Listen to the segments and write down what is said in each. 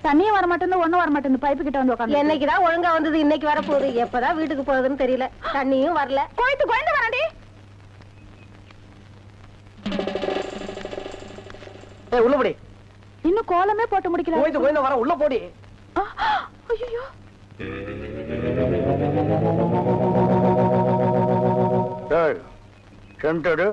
தண்ணியும் வர மாட்டேங்குது, ஒண்ணும் வர மாட்டேங்குது. பைப்பு கிட்ட வந்து உட்காந்து. என்னைக்குதான் ஒழுங்கா வந்தது, இன்னைக்கு வர போகுது. எப்பதான் வீட்டுக்கு போகுதுன்னு தெரியல. தண்ணியும் வரல. கோயந்து வரடி. உள்ள போடி. இன்னும் கோலமே போட்டு முடிக்கல. கோயந்து வர, உள்ள போடி. ஐயோ, சென்டடு.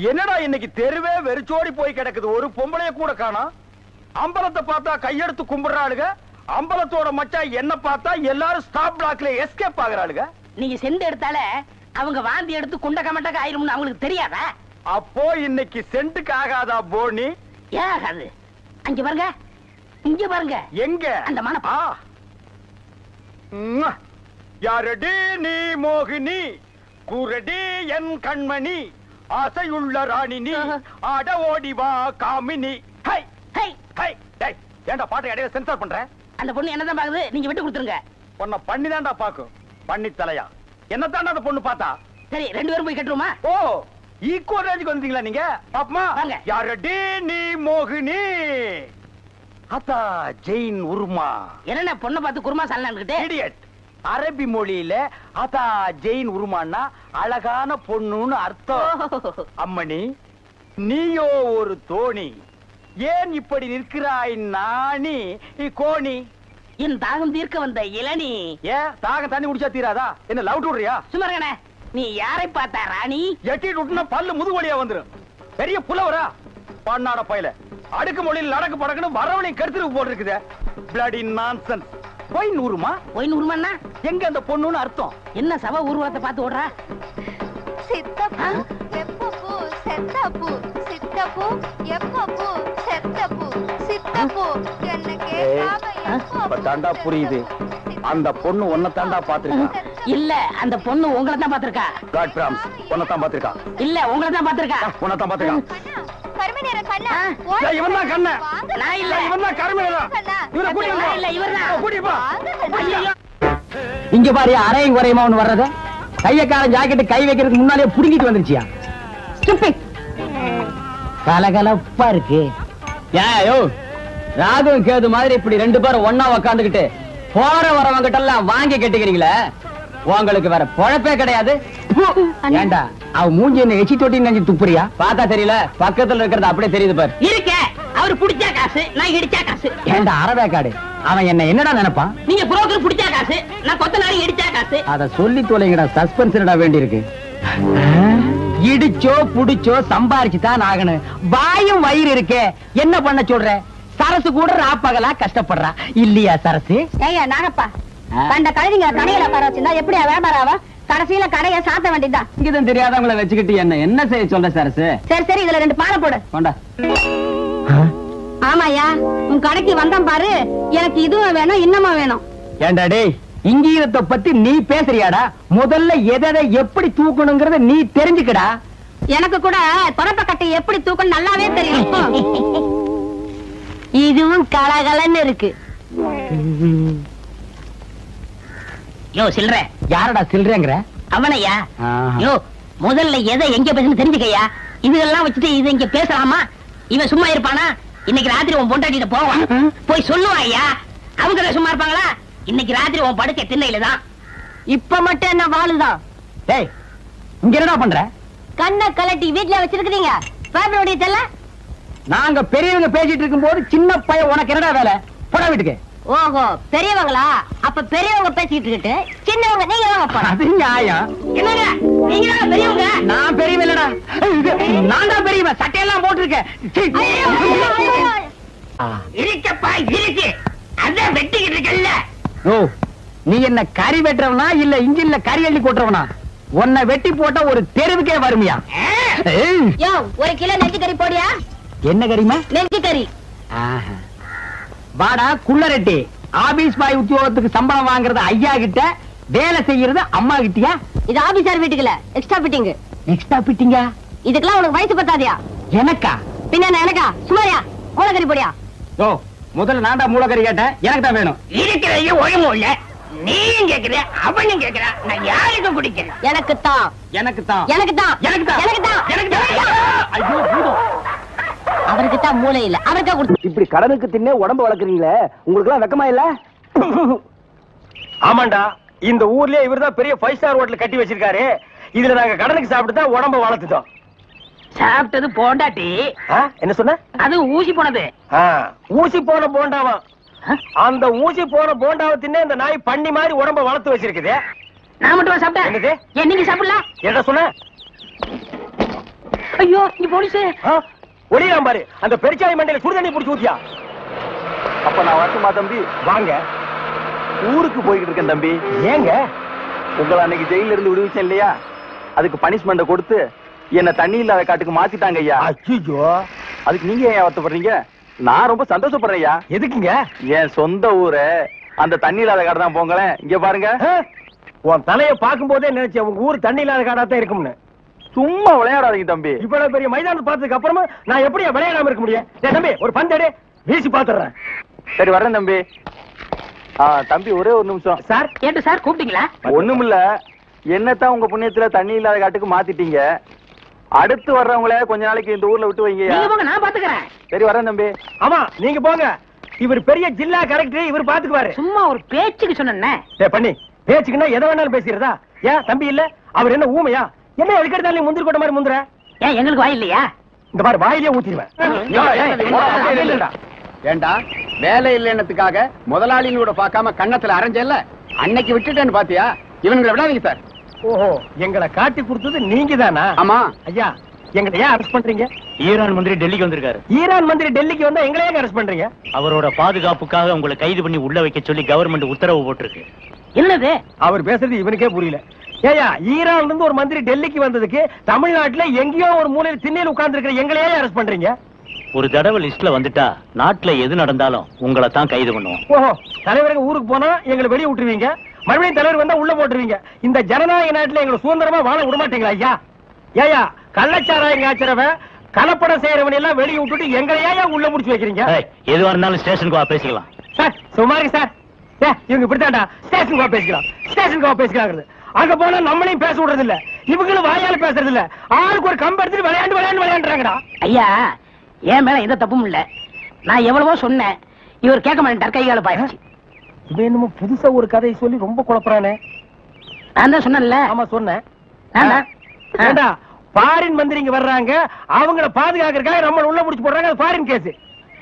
என்னடா இன்னைக்கு தெருவே வெறிச்சோடி போய் கிடக்குது, ஒரு பொம்பளைய கூட காணோம். அம்பலத்தை பார்த்தா கையெடுத்து கும்பிடுறாளுங்க, அம்பலத்தோட மச்சான் என்ன பார்த்தா எல்லாரும் ஸ்டாப் பிளாக்ல எஸ்கேப் ஆகுறாளுங்க. நீங்க செண்டு எடுத்தால அவங்க வாந்தி எடுத்து குண்ட கமட்டக்க ஆயிரும்னு அவங்களுக்கு தெரியாதா? அப்போ இன்னைக்கு சென்ட்டுக்கு ஆகாதா போனி? ஏகாது. அங்க பாருங்க, இங்க பாருங்க. எங்க அந்த மனப்பா? யாரடி நீ மோகினி, கூரடி என் கண்மணி, ஆசையுள்ள ராணினி, ஆட ஓடிவா காமினி. High high high. டேய், ஏன்டா பாட்டு இடையில சென்சார் பண்ற? அந்த பொண்ணு என்னதான் பாக்குது, நீங்க விட்டு கொடுத்துருங்க. பொண்ண பண்ணி தான்டா பாக்கும். பண்ணி தலையா என்னத்தாண்டா அந்த பொண்ணு பார்த்தா? சரி, 2 பேரும் போய் கட்டுருமா? ஓ, ஈக்குவல் ரேஞ்சுக்கு வந்தீங்களா நீங்க? பாப்பமா வாங்க. யாரடி நீ மோகினி, அத்தா ஜெயின் உருமா. என்ன பொண்ணை பார்த்து குருமா சாலனான்னுகிட்டே? இடியட். அரபி மொழியில அதா ஜெயின் உருமான்னா அழகான பொண்ணுன்னு அர்த்தம். அம்மணி, நீயோ ஒரு தோணி, ஏன் இப்படி நிற்கிறாய் நாணி கோணி? என் தாகம் தீர்க்க வந்த இளநீ. ஏன் தாகம் தண்ணி குடிச்சா தீராதா? என்ன லவ் விடுறியா? சுமரகனே, நீ யாரை பார்த்தா ராணி? எட்டிட்டு விட்டுனா பல்லு முதுகு வழியா வந்துரும். பெரிய புலவரா பண்ணாட பையல, அடுக்கு மொழியில் நடக்கு படக்குன்னு வரவனையும் கருத்துருக்கு போட்டு இருக்குது. Bloody nonsense. போய் நூறுமா? போய் நூறுமாண்ணா எங்க அந்த பொண்ணுன்னு அர்த்தம்? என்ன சவ ஊர்வலத்தை பார்த்து ஓடுறா? சித்தப்பு எப்பப்பு செத்தப்பு, சித்தப்பு எப்பப்பு செத்தப்பு, சித்தப்பு என்ன கேட்காம எப்பப்பு. தாண்டா புரியுது, அந்த பொண்ணு உன்னை தாண்டா பாத்துருக்கா. இல்ல, அந்த பொண்ணு உங்களை தான் பாத்திருக்கா. காட் பிராம்ஸ், உன்னை தான் பாத்துருக்கா. இல்ல, உங்களை தான் பாத்திருக்கா. உன்னை தான் பாத்துருக்கா. கருமநேர கண்ணா, இவன் தான் கண்ண. நான் இல்ல, இவன் தான் கருமநேர. இவரை கூட்டிட்டு போ. இல்ல, இவர்தான். கூட்டிட்டு போ. இங்க பாரு, அரையும் குறையுமா ஒண்ணு வர்றத. கையக்காரன் ஜாக்கெட் கை வைக்கிறதுக்கு முன்னாலே புடுங்கிட்டு வந்துருச்சியா? கலகலப்பா இருக்கு. ஏயோ, ராகு கேது மாதிரி இப்படி 2 பேரும் ஒன்னா உக்காந்துக்கிட்டு போற வரவங்க கிட்ட எல்லாம் வாங்கி கட்டிக்கிறீங்களே, உங்களுக்கு வேற பொழப்பே கிடையாது. ஏண்டா அவ மூஞ்சி என்ன எச்சி தொட்டி நெஞ்சு துப்புறியா? பார்த்தா தெரியல, பக்கத்துல இருக்கிறது அப்படியே தெரியுது பாரு. இருக்க, அவரு புடிச்சா காசு, நான் இடிச்சா காசு. ஏண்டா அரவேக்காடு, அவன் என்ன என்னடா நினைப்பான்? நீங்க புரோக்கர் புடிச்சா காசு, நான் கொத்தனாரி இடிச்சா காசு. அத சொல்லி தொலைங்கடா, சஸ்பென்ஸ் வேண்டி இருக்கு. இடிச்சோ புடிச்சோ சம்பாரிச்சுதான் ஆகணும். வாயும் வயிறு இருக்கே, என்ன பண்ண சொல்ற? சரசு கூட ராப்பகலா கஷ்டப்படுறா இல்லையா சரசு? ஏய்யா நாகப்பா, கண்ட கழுதிங்க கடையில உட்கார வச்சிருந்தா எப்படியா வியாபாரம் ஆவா? கடைசியில கடையை சாத்த வேண்டியதுதான். இங்கதான் தெரியாதவங்களை வச்சுக்கிட்டு என்ன செய்ய சொல்ற சரசு? சரி சரி, இதுல 2 பாலை போடு. கொண்டா. ஆமாயா, உன் கடைக்கு வந்தான் பாரு, எனக்கு இதுவும் வேணும் இன்னமும் வேணும். ஏண்டா டேய், இங்கீதத்தை பத்தி நீ பேசுறியாடா? முதல்ல எதை எப்படி தூக்கணுங்கிறத நீ தெரிஞ்சுக்கடா. எனக்கு கூட தொடப்ப கட்டை எப்படி தூக்கணும் நல்லாவே தெரியும். இதுவும் கலகலன்னு இருக்கு. யோ சில்ற. யாரடா சில்றேங்கிற? அவனையா? யோ, முதல்ல எதை எங்க பேசணும் தெரிஞ்சுக்கையா. இதெல்லாம் வச்சுட்டு இது இங்க பேசலாமா? இவன் சும்மா இருப்பானா? இன்னைக்கு ராத்திரி உன் பொண்டாட்டிட்ட போவான், போய் சொல்லுவான் ஐயா. அவங்க சும்மா இருப்பாங்களா? இன்னைக்கு ராத்திரி உன் படுக்க திண்ணையில தான். இப்ப மட்டும் என்ன வாழுதான்? டேய், இங்க என்னடா பண்ற? கண்ணை கலட்டி வீட்டுல வச்சிருக்கீங்க. பாப்பனுடைய செல்ல, நாங்க பெரியவங்க பேசிட்டு இருக்கும் போது சின்ன பையன் உனக்கு என்னடா வேலை? போடா வீட்டுக்கு. ஓஹோ, பெரியவங்களா? அப்ப பெரியவங்க பேசிட்டு இருக்கு, சின்னவங்க நீங்க தான். அது நியாயம். என்னங்க நீங்க பெரியவங்க? நான் பெரியவன் இல்லடா, நான் தான் பெரியவன். சட்டையெல்லாம் போட்டிருக்கேன். இருக்கப்பா இருக்கு, அதான் வெட்டிக்கிட்டு இருக்கல்ல. ஓ, நீ என்ன கறி வெட்டுறவனா இல்ல இன்ஜின்ல கறி அள்ளி கொட்டுறவனா? உன்னை வெட்டி போட்டா ஒரு தெருவுக்கே வருமியா? யோ, 1 கிலோ நெஞ்சு கறி போடியா? என்ன கறிமா? நெஞ்சு கறி. வாடா குள்ளரெட்டி, ஆபீஸ் பாய் உத்தியோகத்துக்கு சம்பளம் வாங்குறது ஐயா கிட்ட, வேலை செய்யறது அம்மா கிட்டியா? இது ஆபீசர் வீட்டுக்குல எக்ஸ்ட்ரா ஃபிட்டிங். எக்ஸ்ட்ரா ஃபிட்டிங்கா? இதுக்கெல்லாம் உனக்கு வயசு பத்தாதியா? எனக்கா? பின்ன எனக்கா? சுமாரியா மூலக்கறி போடியா? ஓ, முதல்ல நான் தான் மூலக்கறி கேட்டேன், எனக்கு தான் வேணும். இருக்கிறதையும் ஒழுங்கும் இல்ல, நீயும் கேக்குற அவனும் கேக்குறா நான் யாருக்கு குடிக்கிறேன் எனக்கு தான் எனக்கு தான் எனக்கு தான் எனக்கு தான் எனக்கு தான் எனக்கு தான் ஐயோ பூதம். அவருக்கு தான் மூளை இல்ல அவருக்கா கொடுத்து இப்படி கடனுக்கு தின்னே உடம்பு வளர்க்குறீங்களே உங்களுக்கு எல்லாம் வெக்கமா இல்ல? ஆமாண்டா, இந்த ஊர்லயே இவர்தான் பெரிய 5 ஸ்டார் ஹோட்டல் கட்டி வச்சிருக்காரு. இதுல நாங்க கடனுக்கு சாப்பிட்டு தான் உடம்ப வளர்த்துட்டோம். சாப்பிட்டது போண்டாட்டி என்ன சொன்ன? அது ஊசி போனது ஊசி போன போண்டாவா? அந்த ஊசி போன போண்டாவை தின்னே இந்த நாய் பண்ணி மாதிரி உடம்ப வளர்த்து வச்சிருக்குது. நான் மட்டும் சாப்பிட்டேன் என்னது? ஏன் நீங்க சாப்பிடலாம் என்ன சொன்ன? ஐயோ இங்க போலீஸ் ஒளியாம் பாரு, அந்த பெருச்சாய் மண்டையில சுடுதண்ணி புடிச்சு ஊத்தியா? அப்ப நான் வரட்டுமா தம்பி? வாங்க. ஊருக்கு போய்கிட்டு இருக்கேன் தம்பி. ஏங்க? உங்களை அன்னைக்கு ஜெயில இருந்து விடுவிச்சேன் இல்லையா, அதுக்கு பனிஷ்மெண்ட் கொடுத்து என்ன தண்ணி இல்லாத காட்டுக்கு மாத்திட்டாங்க ஐயா. ஐயோ, அதுக்கு நீங்க ஏன் வருத்தப்படுறீங்க? நான் ரொம்ப சந்தோஷப்படுறேன் ஐயா. எதுக்குங்க? என் சொந்த ஊரு அந்த தண்ணி இல்லாத காடு தான். போங்களேன், இங்க பாருங்க. உன் தலையை பார்க்கும் போதே நினைச்சேன் உங்க ஊர் தண்ணி இல்லாத காடா தான் இருக்கும்னு. சும்மா விளையாடாதீங்க தம்பி. இவ்வளவு பெரிய மைதானத்தை பார்த்ததுக்கு அப்புறமா நான் எப்படி விளையாடாம இருக்க முடியும்? தம்பி ஒரு பந்தேடு வீசி பாத்துறேன். சரி வர்றேன் தம்பி. தம்பி ஒரே ஒரு நிமிஷம். சார் கேட்டு சார் கூப்பிட்டீங்களா? ஒண்ணுமில்ல, என்னத்தான் உங்க புண்ணியத்துல தண்ணி இல்லாத காட்டுக்கு மாத்திட்டீங்க. அடுத்து வர்றவங்கள கொஞ்ச நாளைக்கு இந்த ஊர்ல விட்டு வைங்க. நீங்க போங்க, நான் பாத்துக்கிறேன். சரி வர்றேன் தம்பி. ஆமா நீங்க போங்க, இவர் பெரிய ஜில்லா கரெக்டர், இவர் பாத்துக்குவாரு. சும்மா ஒரு பேச்சுக்கு சொன்னேன். பண்ணி பேச்சுக்குன்னா எதை வேணாலும் பேசிடுறதா? ஏன் தம்பி இல்ல, அவர் என்ன ஊமையா? என்ன எதுக்கெடுத்தாலும் நீ முந்திரி கொட்ட மாதிரி முந்துற? ஏன் எங்களுக்கு வாய் இல்லையா? இந்த மாதிரி வாயிலே ஊத்திடுவேன். ஏண்டா வேலை இல்லைன்னதுக்காக முதலாளியோட பார்க்காம கண்ணத்துல அரைஞ்சல்ல, அன்னைக்கு விட்டுட்டேன்னு பாத்தியா? இவனுங்களை விடாதீங்க சார். ஓஹோ, எங்களை காட்டி கொடுத்தது நீங்க தானா? ஆமா ஐயா, எங்களை ஏன் அரெஸ்ட் பண்றீங்க? ஈரான் மந்திரி டெல்லிக்கு வந்திருக்காரு. ஈரான் மந்திரி டெல்லிக்கு வந்தா எங்களை ஏன் அரெஸ்ட் பண்றீங்க? அவரோட பாதுகாப்புக்காக உங்களை கைது பண்ணி உள்ள வைக்க சொல்லி கவர்மெண்ட் உத்தரவு போட்டிருக்கு. என்னது அவர் பேசுறது இவனுக்கே புரியல. ஏயா, ஈரான்ல இருந்து ஒரு மந்திரி டெல்லிக்கு வந்ததுக்கு தமிழ்நாட்டுல எங்கேயோ ஒரு மூலையில் திண்ணையில் உட்கார்ந்து இருக்கிற எங்களையே அரெஸ்ட் பண்றீங்க? ஒரு தடவை லிஸ்ட்ல வந்துட்டா நாட்டுல எது நடந்தாலும் உங்களை தான் கைது பண்ணுவோம். ஓஹோ, தலைவருக்கு ஊருக்கு போனா எங்களை வெளியே விட்டுருவீங்க, மறுபடியும் தலைவர் வந்தா உள்ள போட்டுருவீங்க. இந்த ஜனநாயக நாட்டுல எங்களை சுதந்திரமா வாழ விட மாட்டீங்களா ஐயா? ஏயா, கள்ளச்சாராயம் காய்ச்சறவன் கலப்படம் செய்யறவன் எல்லாம் வெளியே விட்டுட்டு எங்களையா உள்ள முடிச்சு வைக்கிறீங்க? எதுவா இருந்தாலும் ஸ்டேஷனுக்கு வா பேசிக்கலாம். சார் சுமாரி சார், இவங்க இப்படித்தாண்டா ஸ்டேஷனுக்கு வா பேசிக்கலாம், ஸ்டேஷனுக்கு வா பேசிக்கலாம். அங்க போனா நம்மளையும் பேச விடுறது இல்ல, இவங்களும் வாயால பேசுறது இல்ல, ஆளுக்கு ஒரு கம்பு எடுத்துட்டு விளையாண்டுறாங்கடா. ஐயா, என் மேல எந்த தப்பும் இல்ல. நான் எவ்வளவோ சொன்னேன், இவர் கேட்க மாட்டேன், கைகால பாயிடுச்சு. இவன் என்னமோ புதுசா ஒரு கதையை சொல்லி ரொம்ப குழப்பறானே. நான் தான் சொன்னேன்ல. ஆமா சொன்னேன். ஃபாரின் மந்திரிங்க வர்றாங்க, அவங்கள பாதுகாக்கிறதுக்காக நம்ம உள்ள முடிச்சு போடுறாங்க, அது ஃபாரின் கேஸ்.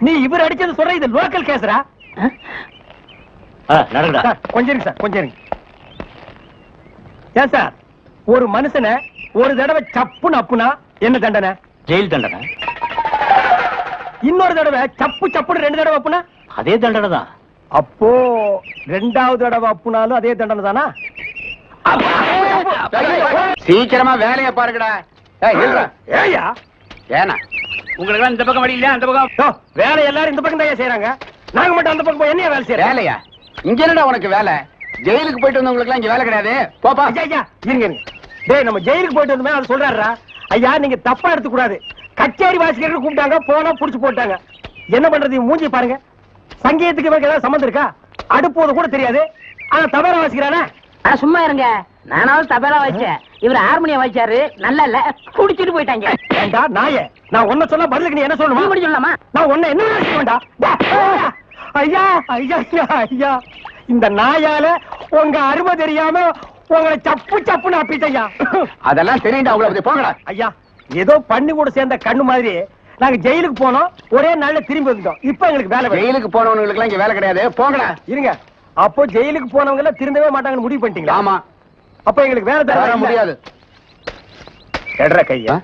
நீ இவர் அடிச்சது சொல்ற, இது லோக்கல் கேஸ்ரா. கொஞ்சம் இருங்க சார், கொஞ்சம் இருங்க. ஏன் சார், ஒரு மனுஷனை ஒரு தடவை சப்புன்னு அப்புனா என்ன தண்டனை? ஜெயில் தண்டனை. இன்னொரு தடவை சப்பு சப்புன்னு 2 தடவை அப்புனா அதே தண்டனை தான். அப்போ 2வது தடவை அப்புனாலும் அதே தண்டனை தானா? சீக்கிரமா வேலையை பாருங்கடா. ஏயா ஏனா உங்களுக்கு இந்த பக்கம் வழி இல்ல, அந்த பக்கம் வேலை எல்லாரும் இந்த பக்கம் தான் செய்யறாங்க, நாங்க மட்டும் அந்த பக்கம் போய் என்ன வேலை செய்யறோம்? வேலையா? இங்க என்னடா உனக்கு வேலை? ஜெயிலுக்கு போயிட்டு வந்தவங்களுக்கு எல்லாம் இங்க வேலை கிடையாது. போப்பா. ஐயா இருங்க இருங்க. டேய், நம்ம ஜெயிலுக்கு போயிட்டு வந்தோமே அது சொல்றாருடா. ஐயா நீங்க தப்பா எடுத்துக்க கூடாது. கச்சேரி வாசிக்கிறதுக்கு கூப்பிட்டாங்க, போனா புடிச்சு போட்டாங்க. என்ன பண்றது? மூஞ்சி பாருங்க. சங்கீதத்துக்கு இவருக்கு ஏதாவது சம்பந்தம் இருக்கா? அடுப்போது கூட தெரியாது, ஆனா தபேலா வாசிக்கிறானே. சும்மா இருங்க, நானாவது தபேலா வாசிச்சேன், இவர் ஹார்மோனியம் வாசிச்சாரு. நல்லா இல்ல, குடிச்சிட்டு போயிட்டாங்க. ஏண்டா நாயே, நான் ஒன்ன சொன்னா பதிலுக்கு நீ என்ன சொல்லணுமா? நீ சொல்லலாமா? நான் ஒன்ன என்ன செய்ய வேண்டாம். ஐயா ஐயா ஐயா, இந்த நாயால உங்க அருமை தெரியாம உங்களை சப்பு சப்புன்னு அப்பிட்டையா. அதெல்லாம் தெரியுண்டா உங்களுக்கு. போங்கடா. ஐயா, ஏதோ பண்ணி கூட சேர்ந்த கண்ணு மாதிரி நாங்க ஜெயிலுக்கு போனோம், ஒரே நாள்ல திரும்பி வந்துட்டோம். இப்ப எங்களுக்கு வேலை. ஜெயிலுக்கு போனவங்களுக்கு எல்லாம் இங்க வேலை கிடையாது. போங்கடா. இருங்க, அப்போ ஜெயிலுக்கு போனவங்க எல்லாம் திருந்தவே மாட்டாங்கன்னு முடிவு பண்ணிட்டீங்களா? ஆமா. அப்ப எங்களுக்கு வேலை தர முடியாது. எட்ற கையா,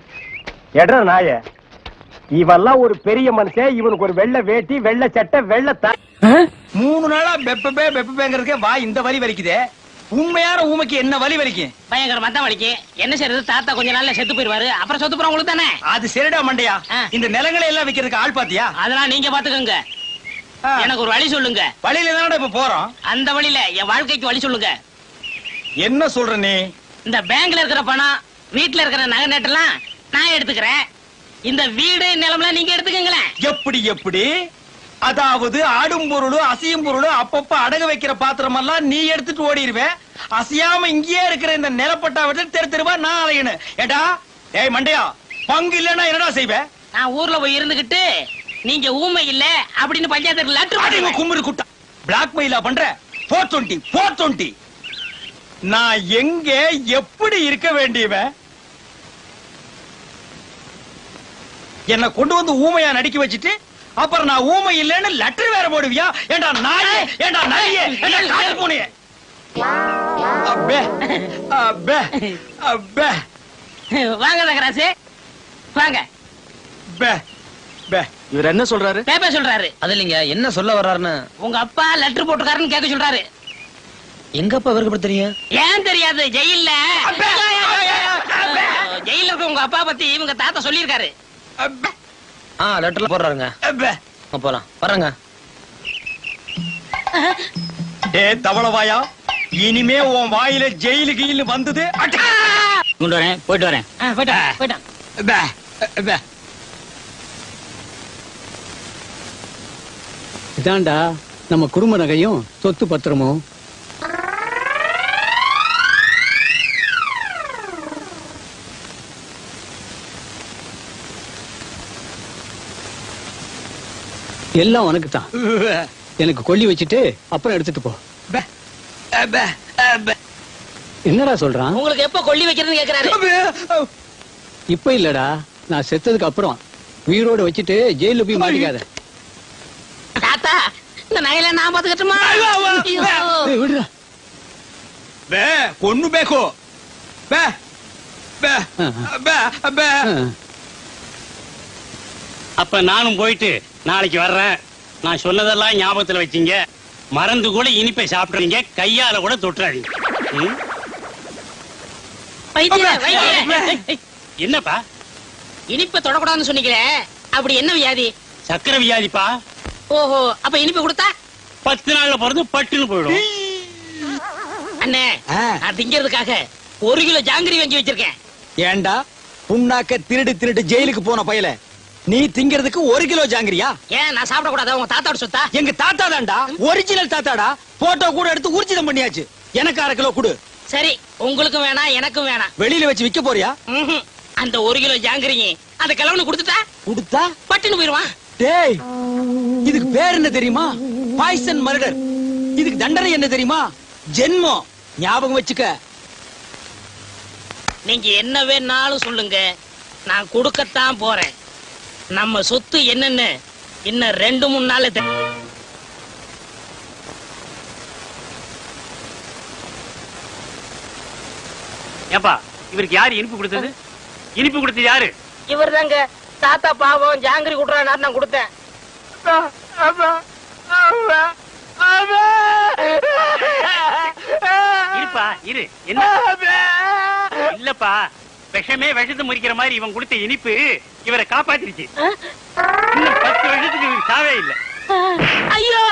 எட்ற நாய. இவெல்லாம் ஒரு பெரிய மனுஷன், இவனுக்கு ஒரு வெள்ளை வேட்டி, வெள்ளை சட்டை, வெள்ளை 3 நாளா வெப்பேங்கிறதுக்கே வா இந்த வலி வலிக்குதே. உண்மையான ஊமைக்கு என்ன வலி வலிக்கும்? பயங்கரமா தான் வலிக்கும். என்ன செய்யறது, தாத்தா கொஞ்ச நாள்ல செத்து போயிருவாரு, அப்புறம் சொத்து போற உங்களுக்கு தானே. அது சரிடா மண்டையா, இந்த நிலங்களை எல்லாம் விக்கிறதுக்கு ஆள் பாத்தியா? அதெல்லாம் நீங்க பாத்துக்கோங்க, எனக்கு ஒரு வழி சொல்லுங்க. வழியில தானடா இப்ப போறோம். அந்த வழியில என் வாழ்க்கைக்கு வழி சொல்லுங்க. என்ன சொல்ற நீ? இந்த பேங்க்ல இருக்கிற பணம், வீட்டுல இருக்கிற நகை நட்டெல்லாம் நான் எடுத்துக்கிறேன், இந்த வீடு நிலம்லாம் நீங்க எடுத்துக்கங்களேன். எப்படி எப்படி? அதாவது ஆடும் பொருளும் அசையும் பொருளும் அப்பப்ப அடகு வைக்கிற பாத்திரம் எல்லாம் நீ எடுத்துட்டு ஓடிடுவேன். அசையாம இங்கேயே இருக்கிற இந்த நிலப்பட்டா விட்டு தெரு தெருவா நான் அலையணும். ஏடா ஏய் மண்டையா, பங்கு இல்லன்னா என்னடா செய்வேன்? நான் ஊர்ல போய் இருந்துகிட்டு நீங்க ஊமை இல்ல அப்படின்னு பஞ்சாயத்து லெட்டர் கும்பிடு குட்டா பிளாக்மெயிலா பண்ற. 420 நான் எங்க எப்படி இருக்க வேண்டியவன்? என்ன கொண்டு வந்து ஊமையா நடிக்க வச்சுட்டு அப்புறம் நான் ஊமை இல்லைன்னு லெட்டர் வேற போடுவியா? ஏண்டா நாயே, ஏண்டா நாயே, ஏண்டா காட்டு பூனையே. அப்பே அப்பே அப்பே வாங்க தகராசு வாங்க. பே பே இவர் என்ன சொல்றாரு? பேப்பர் சொல்றாரு. அது இல்லைங்க, என்ன சொல்ல வர்றாருன்னு. உங்க அப்பா லெட்டர் போட்டுக்காருன்னு கேட்க சொல்றாரு. எங்க அப்பா இவருக்கு தெரியும்? ஏன் தெரியாது? ஜெயில்ல ஜெயில இருக்க உங்க அப்பா பத்தி இவங்க தாத்தா சொல்லியிருக்காரு. லெட்டர்ல போடுறாருங்க. போலாம் வரங்க. ஏ தவளவாயா, இனிமே உன் வாயில ஜெயிலு கீழு வந்தது கொண்டு வரேன், போயிட்டு வரேன். போயிட்டான். இதாண்டா நம்ம குடும்ப நகையும் சொத்து பத்திரமும். எல்லாம் உனக்கு தான். எனக்கு கொல்லி வச்சுட்டு அப்புறம் எடுத்துட்டு போ. என்னடா சொல்றான்? உங்களுக்கு எப்ப கொல்லி வைக்கிறதுன்னு கேக்குறாரு. இப்ப இல்லடா, நான் செத்ததுக்கு அப்புறம். உயிரோட வச்சுட்டு ஜெயில போய் மாட்டிக்காத. தாத்தா இந்த நகையில நான் பாத்துக்கட்டுமா? ஏய், விடுடா. பே பொண்ணு பேக்கோ பே பே பே பே. அப்ப நானும் போயிட்டு நாளைக்கு வர்றேன். நான் சொன்னதெல்லாம் ஞாபகத்துல வச்சீங்க. மறந்து கூட இனிப்பை சாப்பிடுறீங்க, கையால கூட தொட்டுறாதீங்க. என்னப்பா இனிப்பை தொடக்கூடாதுன்னு சொன்னீங்களே, அப்படி என்ன வியாதி? சக்கரை வியாதிப்பா. ஓஹோ, அப்ப இனிப்பு கொடுத்தா 10 நாள்ல பிறந்து பட்டுன்னு போயிடும். அண்ணே, நான் திங்கிறதுக்காக 1 கிலோ ஜாங்கிரி வாங்கி வச்சிருக்கேன். ஏண்டா புண்ணாக்க திருடு திருடு ஜெயிலுக்கு போன பயல, நீ திங்கிறதுக்கு 1 கிலோ ஜாங்கிரியா? ஏன் நான் சாப்பிட கூடாதா? உங்க தாத்தாவோட சொத்தா? எங்க தாத்தா தான்டா, ஒரிஜினல் தாத்தாடா. போட்டோ கூட எடுத்து ஊர்ஜிதம் பண்ணியாச்சு. எனக்கு 1/2 கிலோ கொடு. சரி, உங்களுக்கும் வேணாம் எனக்கும் வேணாம். வெளியில வச்சு விக்க போறியா? அந்த 1 கிலோ ஜாங்கிரியும் அந்த கிழவனு கொடுத்துட்டா கொடுத்தா பட்டுன்னு போயிருவான். டேய், இதுக்கு பேர் என்ன தெரியுமா? Poison murder. இதுக்கு தண்டனை என்ன தெரியுமா? ஜென்மம். ஞாபகம் வச்சுக்க. நீங்க என்ன வேணாலும் சொல்லுங்க, நான் கொடுக்கத்தான் போறேன். நம்ம சொத்து என்னன்னு இன்னும் 2-3 நாள்ல ஏப்பா, இவருக்கு யாரு இனிப்பு கொடுத்தது? இனிப்பு கொடுத்தது யாரு? இவர் தாங்க. தாத்தா பாவம் ஜாங்கிரி குடுறாரு, நான் கொடுத்தேன். இருப்பா இரு. என்ன இல்லப்பா, விஷமே விஷத்தை முறிக்கிற மாதிரி இவன் கொடுத்த இனிப்பு இவரை காப்பாத்திருச்சு. இன்னும் 10 வருஷத்துக்கு இவருக்கு சாவே இல்ல. ஐயோ,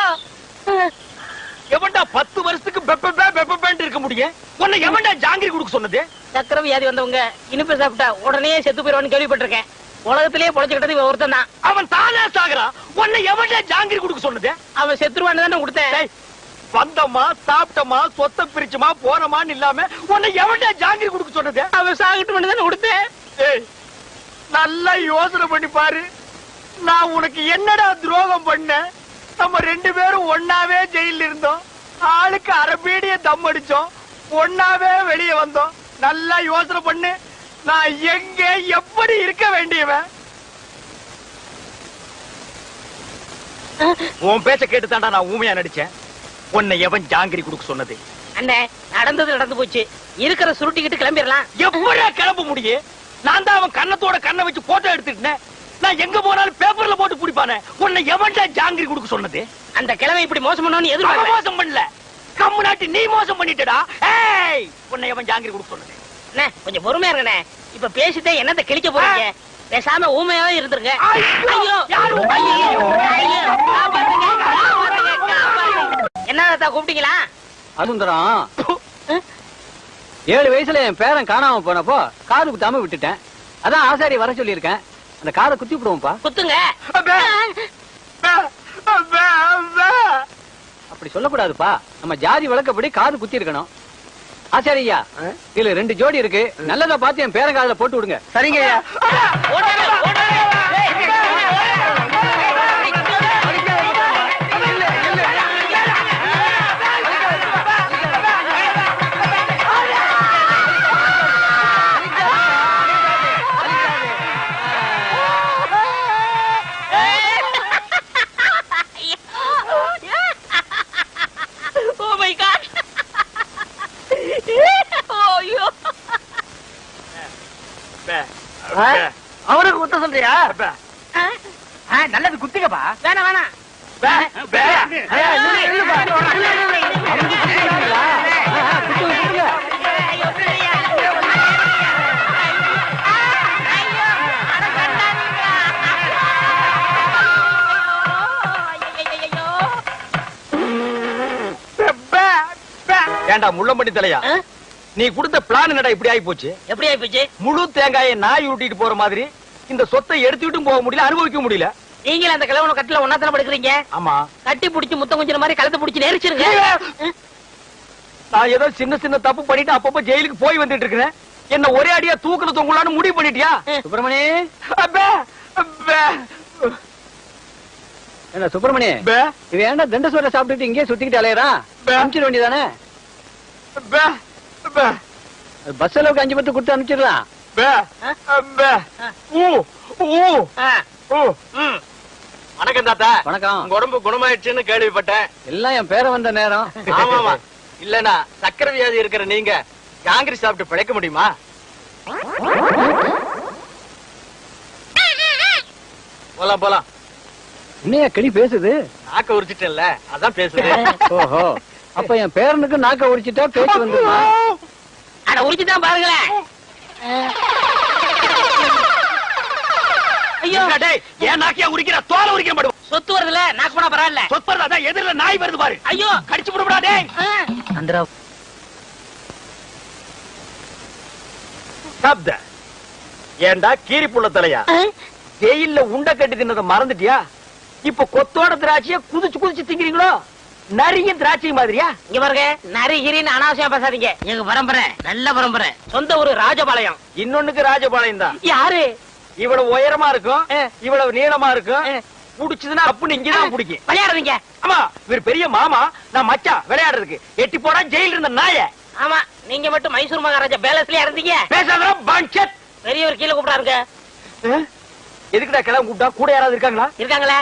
எவன்டா 10 வருஷத்துக்கு பெப்பேன்னு இருக்க முடியும்? உன்னை எவன்டா ஜாங்கிரி கொடுக்க சொன்னது? சக்கரை வியாதி வந்தவங்க இனிப்பு சாப்பிட்டா உடனே செத்து போயிருவான்னு கேள்விப்பட்டிருக்கேன். உலகத்திலேயே பொழைச்சுக்கிட்டது இவன் ஒருத்தன் தான். அவன் தானே சாகுறான். உன்னை எவன்டா ஜாங்கிரி கொடுக்க சொன்னது? அவன் செத்துருவான்னு தானே கொடுத்தேன். வந்தமா சாப்பிட்டமா சொத்தை பிரிச்சுமா போனமான்னு இல்லாம உன்னை எவன்டா ஜாங்கிரி கொடுக்க சொன்னது? அவன் சாகட்டு தானே கொடுத்தேன். நல்லா யோசனை பண்ணி பாரு. நான் உனக்கு என்னடா துரோகம் பண்ண? நம்ம 2 பேரும் ஒன்னாவே ஜெயில இருந்தோம். ஆளுக்கு அரபீடிய தம் அடிச்சோம். ஒன்னாவே வெளியே வந்தோம். நல்லா யோசனை பண்ணு. நான் எங்க எப்படி இருக்க வேண்டியவன்? உன் பேச்ச கேட்டு தாண்டா நான் ஊமையா நடிச்சேன். உன்னை எவன் ஜாங்கிரி கொடுக்க சொன்னது? அண்ணே, நடந்தது நடந்து போச்சு. இருக்கிற சுருட்டிக்கிட்டு கிளம்பிடலாம். எப்படியா கிளம்ப முடியும்? நான் தான் அவன் கண்ணத்தோட கண்ணை வச்சு போட்டோ எடுத்துட்டேன். நான் எங்க போனாலும் பேப்பர்ல போட்டு குடிப்பானே. உன்னை எவன்டா ஜாங்கிரி கொடுக்க சொன்னது? அந்த கிழமை இப்படி மோசம் பண்ணணும்னு எதிர்பார்க்க. மோசம் பண்ணல, கம்மு நாட்டி நீ மோசம் பண்ணிட்டடா. ஏய், உன்னை எவன் ஜாங்கிரி கொடுக்க சொன்னது? அண்ணே, கொஞ்சம் பொறுமையா இருங்கண்ணே. இப்ப பேசிட்டே என்னத்த கிழிக்க போறீங்க? பேசாம ஊமையாவே இருந்திருங்க. என்ன தாத்தா கூப்பிட்டீங்களா? அசுந்தரம், 7 வயசுல என் பேரன் காணாம போனப்போ காது குத்தாம விட்டுட்டேன். அதான் ஆசாரி வர சொல்லியிருக்கேன். அந்த காதை குத்தி விடுவோம்ப்பா. குத்துங்க. அப்படி சொல்லக்கூடாதுப்பா. நம்ம ஜாதி வழக்கப்படி காது குத்தி இருக்கணும். ஆச்சாரியா, இதுல 2 ஜோடி இருக்கு. நல்லதா பார்த்து என் பேரங்காதுல போட்டு விடுங்க. சரிங்க ஐயா. அவருக்கு குத்த சொல்றியா? நல்லது குத்துக்கப்பா. வேணாம் வேணாம். ஏண்டா முள்ளம்பட்டி தலையா, நீ கொடுத்த பிளான் என்னடா இப்படி ஆகி போச்சு? எப்படி ஆயி போச்சு? முழு தேங்காயை நாய் உருட்டிட்டு போற மாதிரி இந்த சொத்தை எடுத்துட்டும் போக முடியல, அனுபவிக்க முடியல. நீங்க அந்த கிழவன கட்டில ஒன்னாத்தான படுக்கிறீங்க. ஆமா, கட்டி புடிச்சு முத்தம் கொஞ்சம் மாதிரி கழுத்தை புடிச்சு நெரிச்சிருங்க. நான் ஏதோ சின்ன சின்ன தப்பு பண்ணிட்டு அப்பப்ப ஜெயிலுக்கு போய் வந்துட்டு இருக்கிறேன். என்ன ஒரே அடியா தூக்குல தொங்கலான்னு முடிவு பண்ணிட்டியா? சுப்பிரமணி, அப்பே, அப்பே. என்ன சுப்பிரமணி, இது ஏன்டா தண்ட சோற சாப்பிட்டுட்டு இங்கே சுத்திக்கிட்டு அலையறா? அனுப்பிச்சிட வேண்டியதானே? பஸ் அளவுக்கு 5 பத்து கொடுத்து அனுப்பிச்சிடலாம். வணக்கம் தாத்தா. வணக்கம். உங்க உடம்பு குணமாயிடுச்சுன்னு கேள்விப்பட்டேன். எல்லாம் என் பேரை வந்த நேரம். ஆமாமா, இல்லனா சக்கரை வியாதி இருக்கிற நீங்க காங்கிரஸ் சாப்பிட்டு பிழைக்க முடியுமா? போலாம் போலாம். இன்னையா கிளி பேசுது? நாக்க உரிச்சிட்டேன்ல, அதான் பேசுது. ஓஹோ, அப்ப என் பேரனுக்கு நாக்க உரிச்சிட்டா பேச்சு வந்துருமா? அட உரிச்சுதான் பாருங்களேன். ஐயோ டேய், ஏன் நாக்கியா உரிக்கிற? தோலை உரிக்க மாட்டோம். சொத்து வருதுல, நாக்கு போனா பரவாயில்ல. சொத்து வருதா? எதிரில நாய் வருது பாரு. ஐயோ கடிச்சு போடுடா டேய். அந்தரா சாப்த. ஏண்டா கீரி புள்ள தலையா, ஜெயில்ல உண்ட கட்டி தின்னத மறந்துட்டியா? இப்ப கொத்தோட திராட்சைய குதிச்சு குதிச்சு திங்கிறீங்களோ? நரிய திராட்சை மாதிரியா? இங்க பாருங்க, நரிகிரின்னு அனாவசியம் பேசாதீங்க. எங்க பரம்பரை நல்ல பரம்பரை. சொந்த ஊரு ராஜபாளையம். இன்னொன்னுக்கு ராஜபாளையம் தான். யாரு? இவ்வளவு உயரமா இருக்கும், இவ்வளவு நீளமா இருக்கும். புடிச்சதுன்னா அப்படின்னு இங்கதான் பிடிக்கும். விளையாடுறீங்க? ஆமா, இவர் பெரிய மாமா, நான் மச்சான் விளையாடுறதுக்கு. எட்டி போடா ஜெயில இருந்த நாய. ஆமா, நீங்க மட்டும் மைசூர் மகாராஜா பேலஸ்லயா இருந்தீங்க. பேசாத பஞ்சத். பெரியவர் கீழே கூப்பிடாருங்க. எதுக்குடா கிளம்ப கூப்பிட்டா? கூட யாராவது இருக்காங்களா? இருக்காங்களே.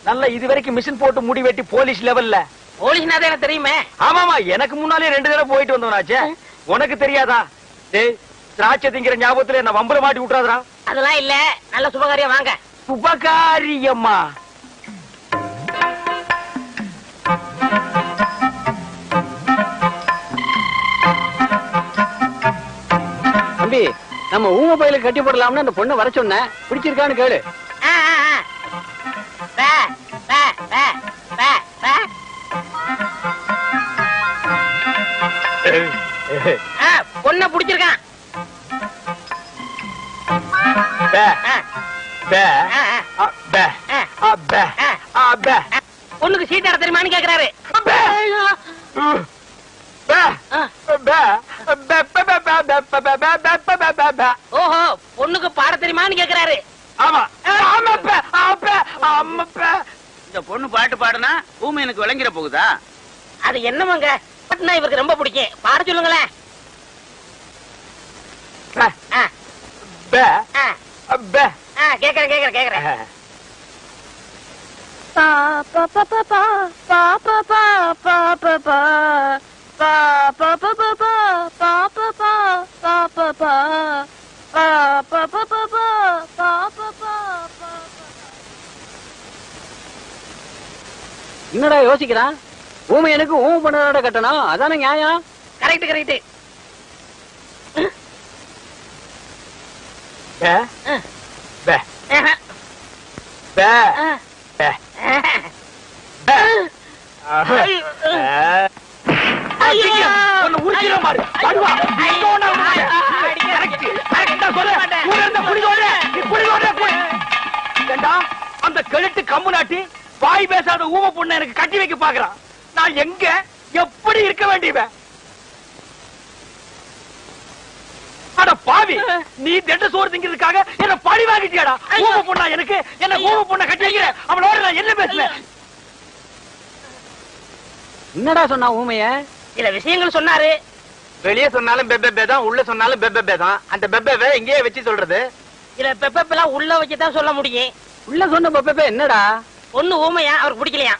நல்ல இது வரைக்கும் மிஷின் போட்டு முடி வெட்டி போலீஸ் லெவல்ல. போலீஸ்னா தான் எனக்கு தெரியுமே. ஆமாமா, எனக்கு முன்னாலே 2 தடவை போயிட்டு வந்தவனாச்சே. உனக்கு தெரியாதா? டேய், திராட்சை திங்கிற ஞாபகத்துல என்ன வம்பல மாட்டி விட்டுறாதா? அதெல்லாம் இல்ல, நல்ல சுபகாரியம் வாங்க. சுபகாரியம்மா? தம்பி, நம்ம ஊம பயில கட்டி போடலாம்னு அந்த பொண்ணை வர சொன்னேன். பிடிச்சிருக்கான்னு கேளு. பொண்ண புடிச்சிருக்கான். பொண்ணுக்கு சீட் ஆட தெரியுமான்னு கேக்குறாரு. ஓஹோ, பொண்ணுக்கு பாட தெரியுமான்னு கேக்குறாரு. ஆமா. இந்த பொண்ணு பாட்டு பாடுனா பூமி எனக்கு விளங்கிற போகுதா? அது என்னமாங்க, பாட்டுனா இவருக்கு ரொம்ப பிடிக்கும். பாட சொல்லுங்களேன். கேக்குறேன் கேக்குறேன் கேக்குறேன். என்னடா யோசிக்கிறான்? ஊமை எனக்கு ஊமை பண்ணதோட கட்டணும், அதானே நியாயம். Correct correct. அந்த கழுத்து கம்பு நாட்டி வாய் பேசாத ஊம பொண்ணு எனக்கு கட்டி வைக்க பாக்குறான். நான் எங்க எப்படி இருக்க வேண்டியவன்? அட பாவி, நீ தெண்ட சோறு திங்கிறதுக்காக என்ன பழி வாங்கிட்டியாடா? ஊம பொண்ணா எனக்கு? என்ன ஊம பொண்ணை கட்டி வைக்கிற? அவனோட நான் என்ன பேசுவேன்? என்னடா சொன்னா ஊமைய? சில விஷயங்கள் சொன்னாரு. வெளியே சொன்னாலும் பெப்பே தான், உள்ள சொன்னாலும் பெப்பே தான். அந்த பெப்பே எங்கேயே வச்சு சொல்றது? சில பெப்பெல்லாம் உள்ள வச்சுதான் சொல்ல முடியும். உள்ள சொன்ன பெப்பே என்னடா? ஒண்ணு ஊமையா அவருக்கு பிடிக்கலையா?